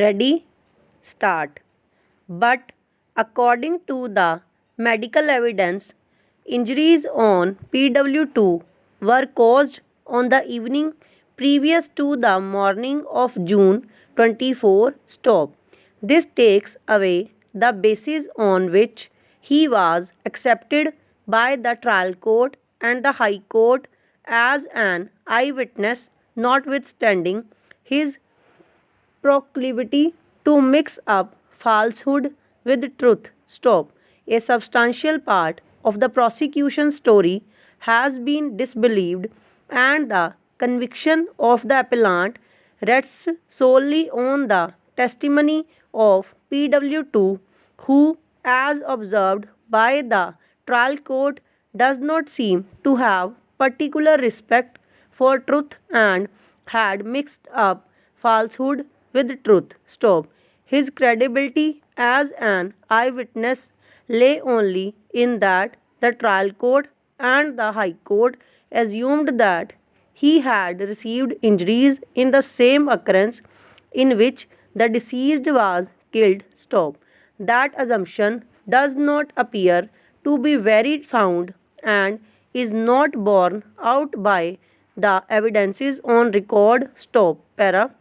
Ready? Start. But according to the medical evidence, injuries on PW2 were caused on the evening previous to the morning of June 24 stop. This takes away the basis on which he was accepted by the trial court and the High Court as an eyewitness, notwithstanding his proclivity to mix up falsehood with truth. Stop. A substantial part of the prosecution story has been disbelieved, and the conviction of the appellant rests solely on the testimony of PW2, who, as observed by the trial court, does not seem to have particular respect for truth and had mixed up falsehood with truth. Stop. His credibility as an eyewitness lay only in that the trial court and the High Court assumed that he had received injuries in the same occurrence in which the deceased was killed. Stop. That assumption does not appear to be very sound and is not borne out by the evidences on record. Stop. Para.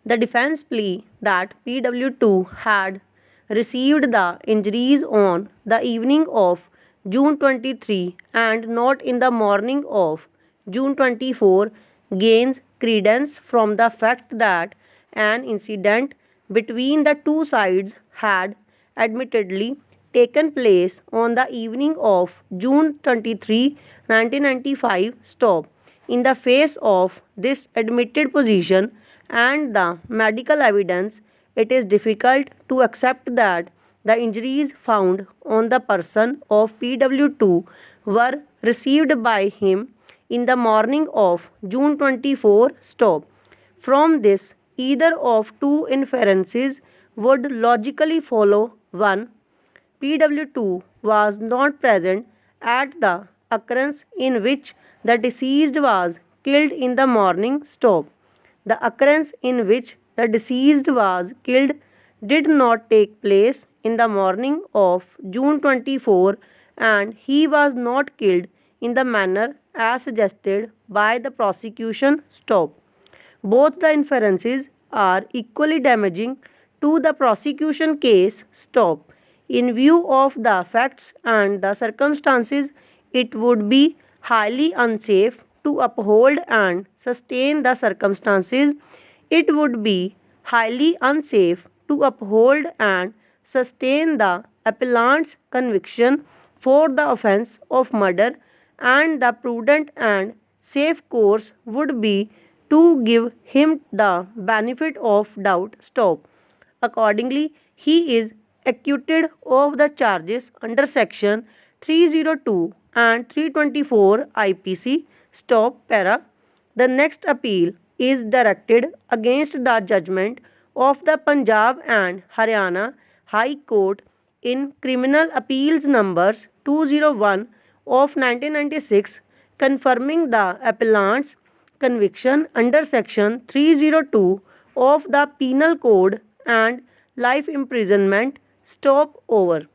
The defense plea that PW2 had received the injuries on the evening of June 23 and not in the morning of June 24 gains credence from the fact that an incident between the two sides had admittedly taken place on the evening of June 23, 1995. Stop. In the face of this admitted position and the medical evidence, it is difficult to accept that the injuries found on the person of PW2 were received by him in the morning of June 24. Stop. From this, either of two inferences would logically follow. 1. PW2 was not present at the occurrence in which the deceased was killed in the morning. Stop. The occurrence in which the deceased was killed did not take place in the morning of June 24, and he was not killed in the manner as suggested by the prosecution. Stop. Both the inferences are equally damaging to the prosecution case. Stop. In view of the facts and the circumstances, it would be highly unsafe to uphold and sustain the circumstances. It would be highly unsafe to uphold and sustain the appellant's conviction for the offence of murder, and the prudent and safe course would be to give him the benefit of doubt. Stop. Accordingly, he is acquitted of the charges under section 302 and 324 IPC. Stop. Para. The next appeal is directed against the judgment of the Punjab and Haryana High Court in Criminal Appeals numbers 201 of 1996, confirming the appellant's conviction under section 302 of the Penal Code and life imprisonment. Stop. Over.